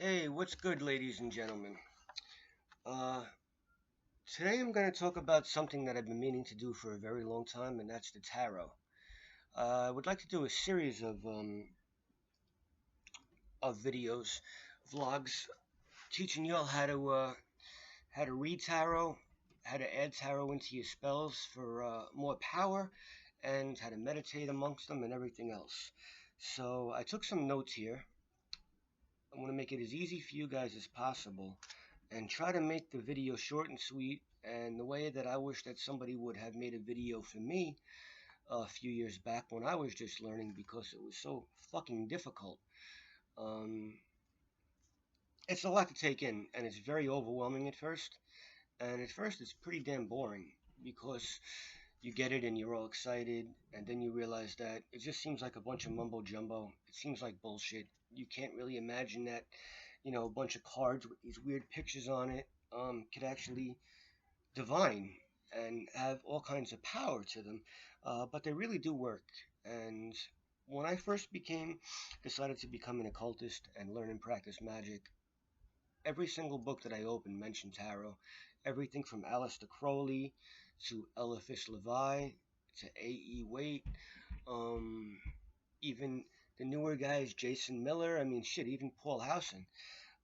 Hey, what's good, ladies and gentlemen? Uh, Today I'm going to talk about something that I've been meaning to do for a very long time, and that's the tarot. I would like to do a series of videos, vlogs, teaching you all how to read tarot, how to add tarot into your spells for more power, and how to meditate amongst them and everything else. So I took some notes here. I want to make it as easy for you guys as possible and try to make the video short and sweet and the way that I wish that somebody would have made a video for me a few years back when I was just learning because it was so fucking difficult. Um, it's a lot to take in and it's very overwhelming at first. And at first it's pretty damn boring because you get it and you're all excited and then you realize that it just seems like a bunch of mumbo jumbo. It seems like bullshit. You can't really imagine that, a bunch of cards with these weird pictures on it could actually divine and have all kinds of power to them, but they really do work. And when I first decided to become an occultist and learn and practice magic, every single book that I opened mentioned tarot. Everything from Aleister Crowley to Eliphas Levi to A.E. Waite, um, even the newer guys, Jason Miller. I mean, shit, even Paul Howson.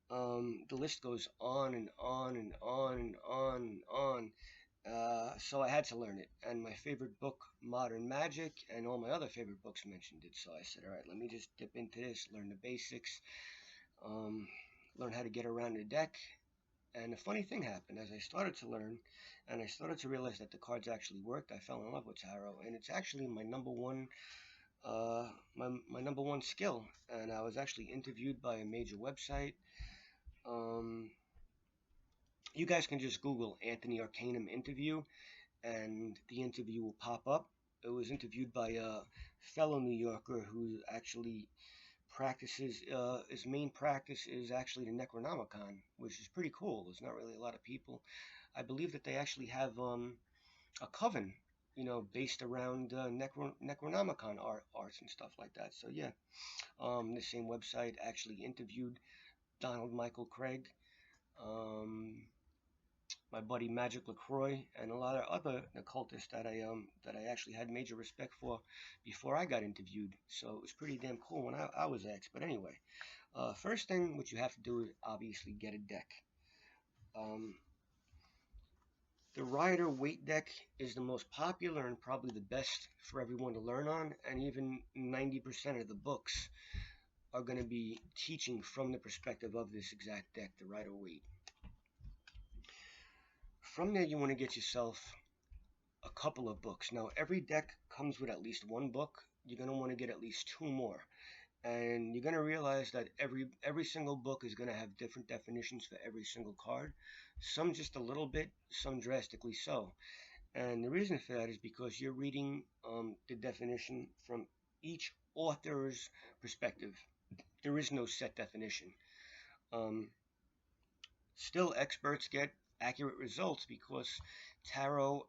The list goes on and on and on and on and on. So I had to learn it. And my favorite book, Modern Magic, and all my other favorite books mentioned it. So I said, all right, let me just dip into this, learn the basics, um, learn how to get around the deck. And a funny thing happened as I started to learn, and I started to realize that the cards actually worked. I fell in love with tarot, and it's actually my number one, my number one skill. And I was actually interviewed by a major website. Um, you guys can just Google Anthony Arcanum interview, and the interview will pop up. It was interviewed by a fellow New Yorker who actually practices, his main practice is actually the Necronomicon, which is pretty cool. There's not really a lot of people. I believe that they actually have a coven, based around Necronomicon arts and stuff like that. So yeah, the same website actually interviewed Donald Michael Craig, um, my buddy Magic LaCroix, and a lot of other occultists that I actually had major respect for before I got interviewed. So it was pretty damn cool when I was asked. But anyway, first thing what you have to do is obviously get a deck. Um, the Rider Waite deck is the most popular and probably the best for everyone to learn on, and even 90% of the books are going to be teaching from the perspective of this exact deck, the Rider Waite. From there, you want to get yourself a couple of books. Now, every deck comes with at least one book. You're going to want to get at least two more. And you're going to realize that every single book is going to have different definitions for every single card. Some just a little bit, some drastically so. And the reason for that is because you're reading the definition from each author's perspective. There is no set definition. Um, Still, experts get accurate results because tarot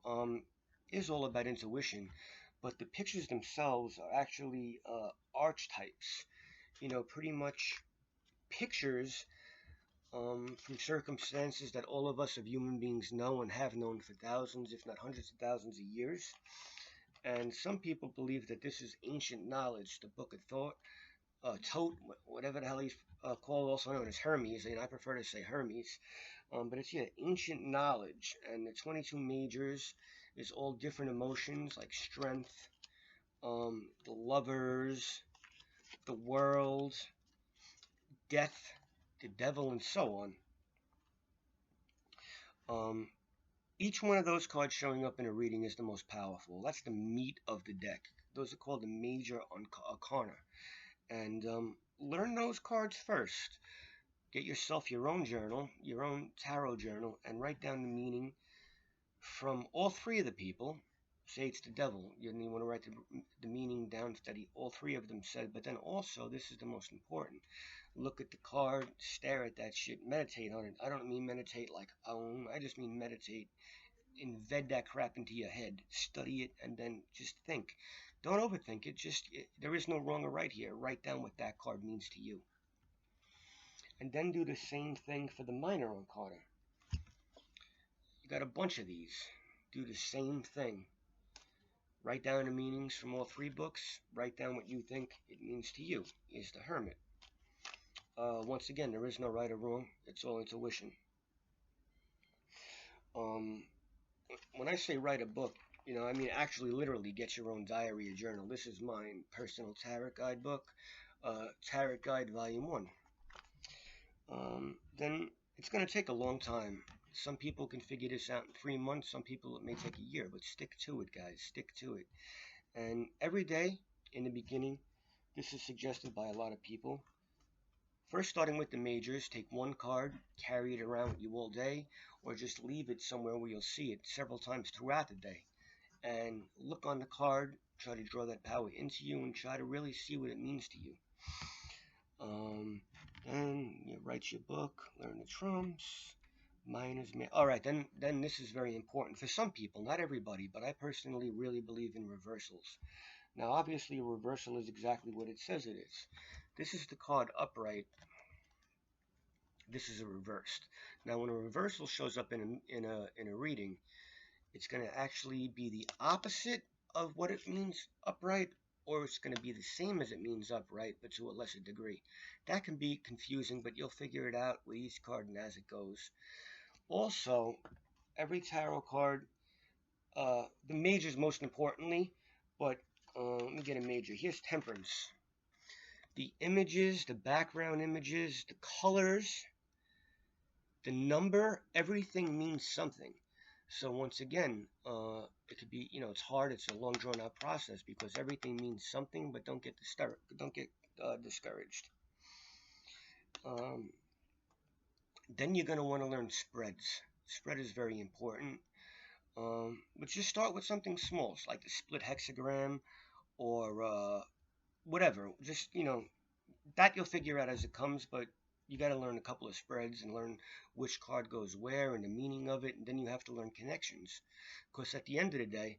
is all about intuition, but the pictures themselves are actually archetypes. Pretty much pictures from circumstances that all of us of human beings know and have known for thousands, if not hundreds of thousands of years. And some people believe that this is ancient knowledge, the Book of Thought, Tote, whatever the hell he's called, also known as Hermes, and I prefer to say Hermes. But it's, ancient knowledge, and the 22 majors is all different emotions like strength, the lovers, the world, death, the devil, and so on. Each one of those cards showing up in a reading is the most powerful. That's the meat of the deck. Those are called the major arcana. And learn those cards first. Get yourself your own journal, your own tarot journal, and write down the meaning from all three of the people. Say it's the devil. You want to write the meaning down that all three of them said. But then also, this is the most important. Look at the card, stare at that shit, meditate on it. I don't mean meditate like I just mean meditate. Embed that crap into your head. Study it and then just think. Don't overthink it. There is no wrong or right here. Write down what that card means to you. And then do the same thing for the minor arcana. You got a bunch of these. Do the same thing. Write down the meanings from all three books. Write down what you think it means to you. Is the Hermit. Once again, there is no right or wrong. It's all intuition. When I say write a book, I mean actually literally get your own diary or journal. This is mine, Personal Tarot Guide book, Tarot Guide Volume 1. Then it's going to take a long time. Some people can figure this out in 3 months. Some people it may take a year, but stick to it, guys. Stick to it. And every day in the beginning, this is suggested by a lot of people. First, starting with the majors, take one card, carry it around with you all day, or just leave it somewhere where you'll see it several times throughout the day. And look on the card, try to draw that power into you, and try to really see what it means to you. Then you write your book, learn the trumps, minors. Alright, then this is very important. For some people, not everybody, but I personally really believe in reversals. Now, obviously, a reversal is exactly what it says it is. This is the card upright. This is a reversed. Now, when a reversal shows up in a reading, it's going to actually be the opposite of what it means upright, or it's going to be the same as it means upright, but to a lesser degree. That can be confusing, but you'll figure it out with each card and as it goes. Also, every tarot card, the majors most importantly, but let me get a major. Here's Temperance. The images, the background images, the colors, the number, everything means something. So once again, it could be, it's hard. It's a long, drawn-out process because everything means something. But don't get discouraged. Then you're going to want to learn spreads. Spread is very important. But just start with something small, like the split hexagram or whatever. Just that you'll figure out as it comes. But you got to learn a couple of spreads and learn which card goes where and the meaning of it. And then you have to learn connections. Because at the end of the day,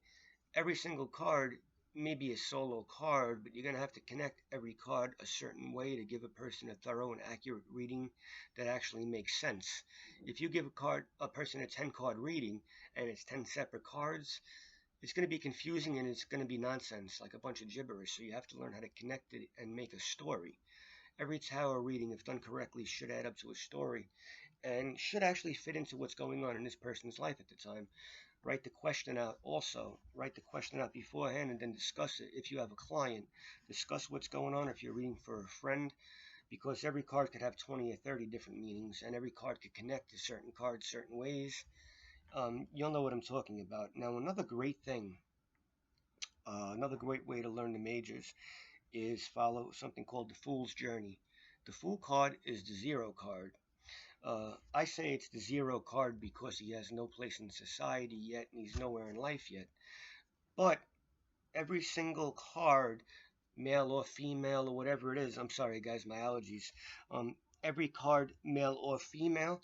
every single card may be a solo card, but you're going to have to connect every card a certain way to give a person a thorough and accurate reading that actually makes sense. If you give a person a 10-card reading and it's 10 separate cards, it's going to be confusing and it's going to be nonsense, like a bunch of gibberish. So you have to learn how to connect it and make a story. Every tarot reading, if done correctly, should add up to a story and should actually fit into what's going on in this person's life at the time. Write the question out also. Write the question out beforehand and then discuss it. If you have a client, discuss what's going on if you're reading for a friend, because every card could have 20 or 30 different meanings and every card could connect to certain cards certain ways. You'll know what I'm talking about. Now, another great way to learn the majors is follow something called the Fool's Journey. The Fool card is the 0 card. I say it's the 0 card because he has no place in society yet and he's nowhere in life yet. But every single card, male or female or whatever it is, I'm sorry guys, my allergies. Every card, male or female,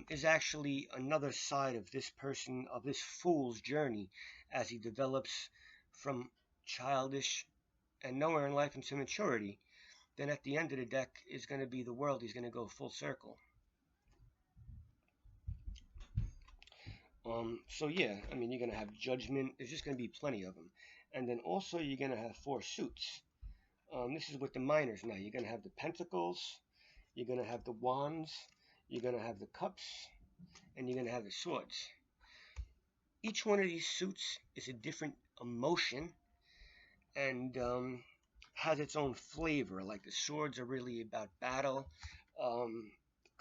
is actually another side of this fool's journey as he develops from childish and nowhere in life into maturity. Then at the end of the deck is going to be the world. He's going to go full circle. So yeah, I mean, you're going to have Judgment. There's just going to be plenty of them. And then also you're going to have 4 suits. This is with the minors now. You're going to have the Pentacles. You're going to have the Wands. You're going to have the Cups. And you're going to have the Swords. Each one of these suits is a different emotion and has its own flavor. Like the Swords are really about battle.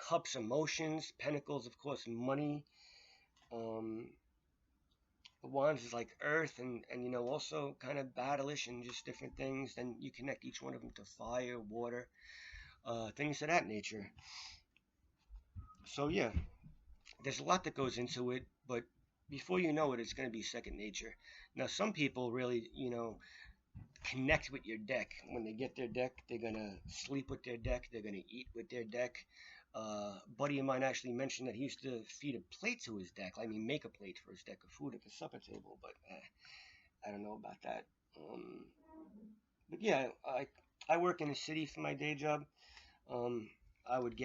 Cups, emotions. Pentacles, of course, money. The Wands is like earth and also kind of battleish and just different things. Then you connect each one of them to fire, water, things of that nature. So yeah, there's a lot that goes into it, but before you know it, it's going to be second nature. Now, some people really, connect with your deck. When they get their deck, they're going to sleep with their deck. They're going to eat with their deck. A buddy of mine actually mentioned that he used to feed a plate to his deck. I mean, make a plate for his deck of food at the supper table, but I don't know about that. But yeah, I work in a city for my day job. I would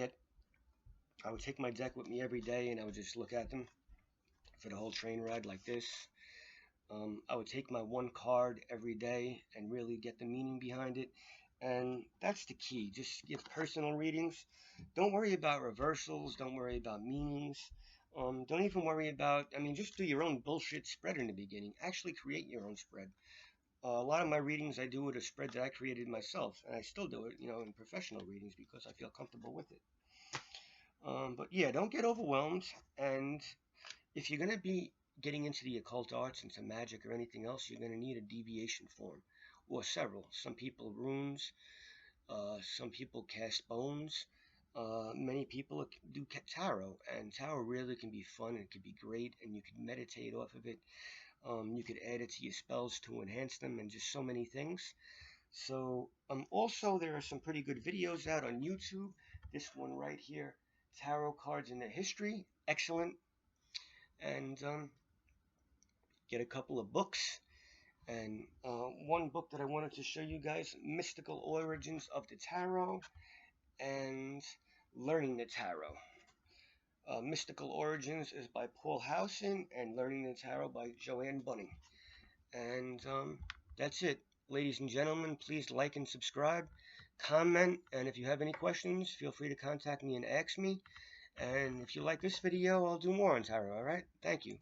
take my deck with me every day, and I would just look at them for the whole train ride like this. I would take my one card every day and really get the meaning behind it. And that's the key. Just give personal readings. Don't worry about reversals. Don't worry about meanings. Don't even worry about, just do your own bullshit spread in the beginning. Actually create your own spread. A lot of my readings I do with a spread that I created myself. And I still do it, in professional readings because I feel comfortable with it. But yeah, don't get overwhelmed. And if you're going to be getting into the occult arts, into magic or anything else, you're going to need a deviation form, or several. Some people runes, some people cast bones, many people do tarot, and tarot really can be fun, and it can be great, and you can meditate off of it. You could add it to your spells to enhance them, and just so many things. So also there are some pretty good videos out on YouTube. This one right here, Tarot Cards and Their History, excellent. And get a couple of books. And one book that I wanted to show you guys, Mystical Origins of the Tarot and Learning the Tarot. Mystical Origins is by Paul Howson, and Learning the Tarot by Joanne Bunning. And that's it. Ladies and gentlemen, please like and subscribe, comment, and if you have any questions, feel free to contact me and ask me. And if you like this video, I'll do more on tarot, alright? Thank you.